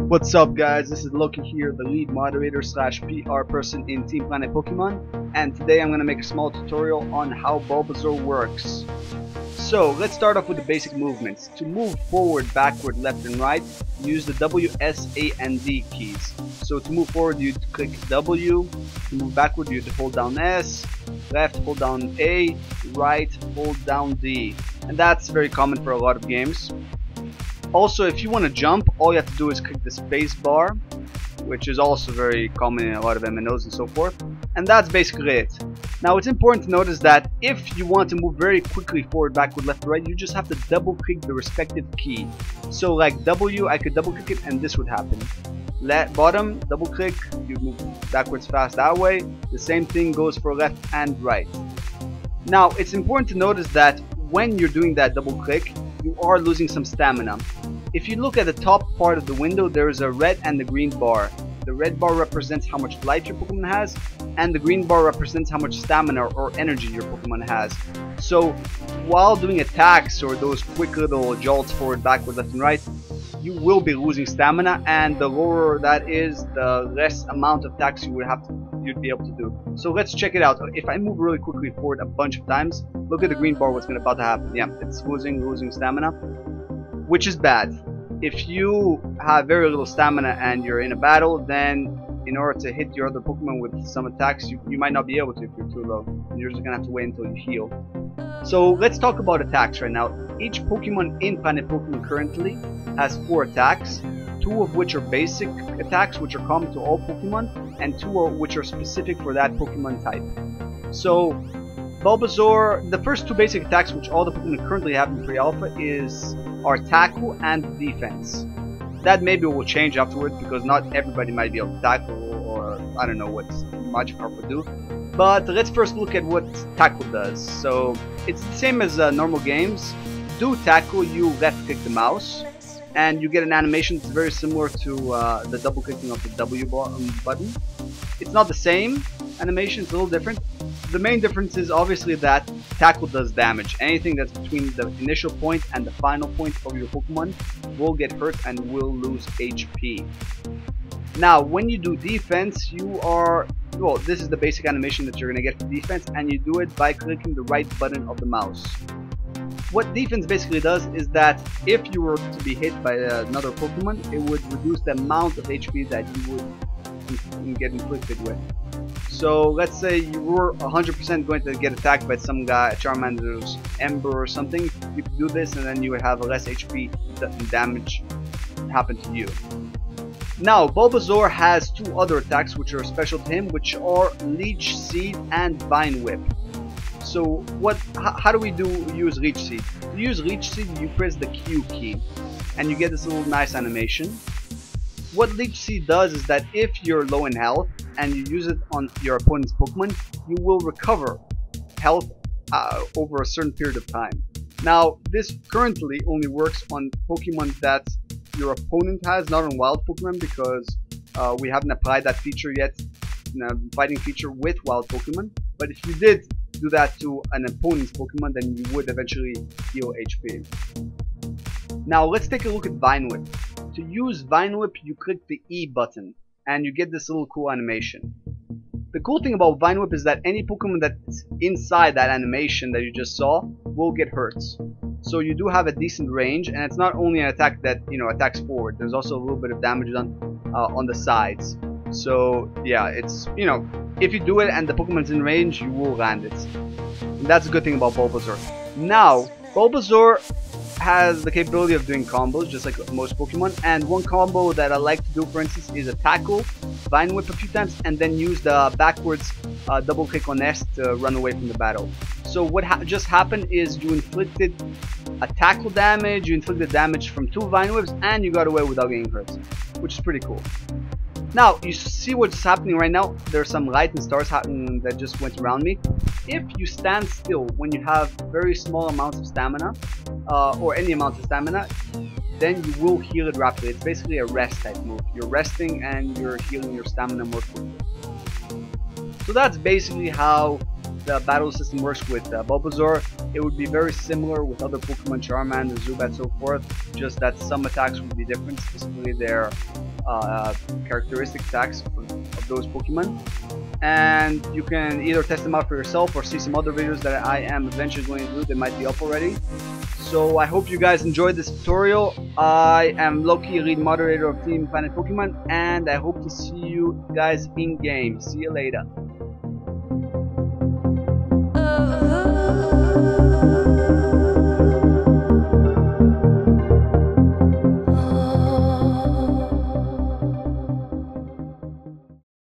What's up guys, this is Loki here, the lead moderator slash PR person in Team Planet Pokemon, and today I'm going to make a small tutorial on how Bulbasaur works. So let's start off with the basic movements. To move forward, backward, left and right, use the W, S, A and D keys. So to move forward you'd click W, to move backward you'd hold down S, left hold down A, right hold down D. And that's very common for a lot of games. Also, if you want to jump, all you have to do is click the space bar, which is also very common in a lot of MNOs and so forth. And that's basically it. Now, it's important to notice that if you want to move very quickly forward, backward, left, right, you just have to double click the respective key. So like W, I could double click it and this would happen. Bottom, double click, you move backwards fast that way. The same thing goes for left and right. Now, it's important to notice that when you're doing that double click, you are losing some stamina. If you look at the top part of the window, there is a red and the green bar. The red bar represents how much life your Pokemon has, and the green bar represents how much stamina or energy your Pokemon has. So while doing attacks or those quick little jolts forward, backward, left and right, you will be losing stamina, and the lower that is, the less amount of attacks you'd be able to do. So let's check it out. If I move really quickly forward a bunch of times, look at the green bar, what's about to happen. Yeah, it's losing stamina, which is bad. If you have very little stamina and you're in a battle, then in order to hit your other Pokemon with some attacks, you might not be able to if you're too low. You're just gonna have to wait until you heal. So let's talk about attacks right now. Each Pokemon in Planet Pokemon currently has 4 attacks, 2 of which are basic attacks, which are common to all Pokemon, and 2 which are specific for that Pokemon type. So Bulbasaur, the first 2 basic attacks which all the Pokemon currently have in pre-alpha are Tackle and Defense. That maybe will change afterwards because not everybody might be able to tackle, or I don't know what Magikarp would do. But let's first look at what Tackle does. So it's the same as normal games. Do Tackle, you left click the mouse, and you get an animation that's very similar to the double clicking of the W button. It's not the same animation, it's a little different. The main difference is obviously that Tackle does damage. Anything that's between the initial point and the final point of your Pokemon will get hurt and will lose HP. Now, when you do Defense, this is the basic animation that you're going to get for Defense, and you do it by clicking the right button of the mouse. What Defense basically does is that if you were to be hit by another Pokemon, it would reduce the amount of HP that you would get inflicted with. So let's say you were 100% going to get attacked by some guy, Charmander's Ember or something, you could do this and then you would have less HP damage happen to you. Now, Bulbasaur has 2 other attacks which are special to him, which are Leech Seed and Vine Whip. So how do we use Leech Seed? To use Leech Seed, you press the Q key and you get this little nice animation. What Leech Seed does is that if you're low in health and you use it on your opponent's Pokemon, you will recover health over a certain period of time. Now, this currently only works on Pokemon that your opponent has, not on wild Pokemon, because we haven't applied that feature yet, fighting feature with wild Pokemon. But if you did do that to an opponent's Pokemon, then you would eventually heal HP. Now let's take a look at Vine Whip. To use Vine Whip, you click the E button and you get this little cool animation. The cool thing about Vine Whip is that any Pokemon that's inside that animation that you just saw will get hurt. So you do have a decent range, and it's not only an attack that attacks forward. There's also a little bit of damage done on the sides. So yeah, it's if you do it and the Pokemon's in range, you will land it. And that's a good thing about Bulbasaur. Now, Bulbasaur has the capability of doing combos just like most Pokemon, and one combo that I like to do, for instance, is a Tackle, Vine Whip a few times, and then use the backwards double click on S to run away from the battle. So what just happened is you inflicted a Tackle damage, you inflicted damage from 2 Vine Whips, and you got away without getting hurt, which is pretty cool. Now, you see what's happening right now? There's some light and stars happening that just went around me. If you stand still when you have very small amounts of stamina, or any amount of stamina, then you will heal it rapidly. It's basically a rest type move. You're resting and you're healing your stamina more quickly. So that's basically how the battle system works with Bulbasaur. It would be very similar with other Pokemon, Charmander, Zubat, so forth, just that some attacks would be different, specifically their characteristic attacks of those Pokemon. And you can either test them out for yourself or see some other videos that I am eventually going to do. They might be up already. So I hope you guys enjoyed this tutorial. I am Loki, lead moderator of Team Planet Pokemon, and I hope to see you guys in game. See you later.